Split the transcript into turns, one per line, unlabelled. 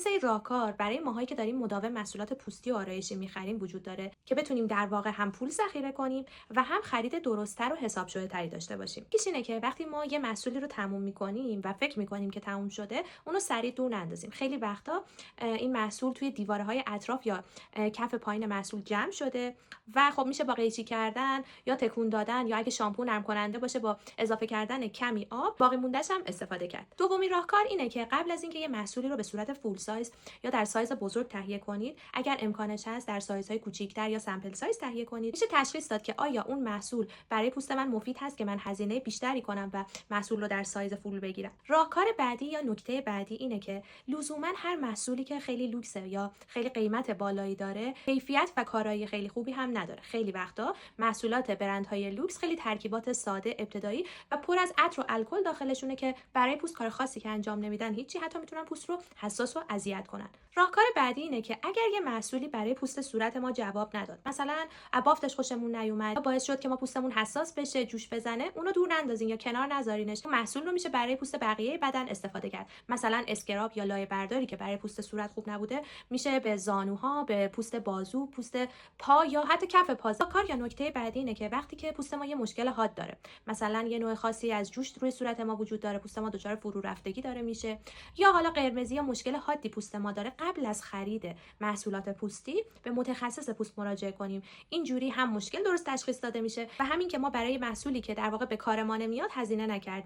سری راهکار برای ماهایی که داریم مداوم محصولات پوستی و آرایشی می‌خریم وجود داره که بتونیم در واقع هم پول ذخیره کنیم و هم خرید درست‌تر و حساب شده تری داشته باشیم. یکیش اینه که وقتی ما یه محصولی رو تموم می‌کنیم و فکر می‌کنیم که تموم شده، اونو سریع دور نندازیم. خیلی وقتا این محصول توی دیواره‌های اطراف یا کف پایین محصول جمع شده و خب میشه با قیچی کردن یا تکون دادن یا اگه شامپو نرم کننده باشه با اضافه کردن کمی آب باقی مونده‌ش هم استفاده کرد. دومین راهکار اینه که قبل از اینکه یه محصولی رو به صورت فول سایز یا در سایز بزرگ تهیه کنید، اگر امکانش هست در سایزهای کوچیک‌تر یا سمپل سایز تهیه کنید. میشه تشخیص داد که آیا اون محصول برای پوست من مفید هست که من هزینه بیشتری کنم و محصول رو در سایز فول بگیرم. راهکار بعدی یا نکته بعدی اینه که لزوما هر محصولی که خیلی لوکسه یا خیلی قیمت بالایی داره، کیفیت و کارایی خیلی خوبی هم نداره. خیلی وقتا محصولات برندهای لوکس خیلی ترکیبات ساده، ابتدایی و پر از عطر و الکل داخلشونه که برای پوست کار خاصی که انجام نمیدن هیچی، حتی میتونن پوست رو حساس و اذیت کنن. راهکار بعدی اینه که اگر یه محصولی برای پوست صورت ما جواب نداد، مثلا بافتش خوشمون نیومد یا باعث شد که ما پوستمون حساس بشه، جوش بزنه، اونو دور نندازین یا کنار نذارینش. محصول رو میشه برای پوست بقیه بدن استفاده کرد. مثلا اسکراب یا لایه برداری که برای پوست صورت خوب نبوده، میشه به زانوها، به پوست بازو، پوست پا یا حتی کف پا. کار یا نکته بعدی اینه که وقتی که پوست ما یه مشکل حاد داره، مثلا یه نوع خاصی از جوش روی صورت ما وجود داره، پوست ما دچار فرو رفتگی داره میشه، یا حالا قرمزی یا مشکل حادی پوست ما داره، قبل از خرید محصولات پوستی به متخصص پوست مراجعه کنیم. اینجوری هم مشکل درست تشخیص داده میشه و همین که ما برای محصولی که در واقع به کار ما نمیاد هزینه نکردیم.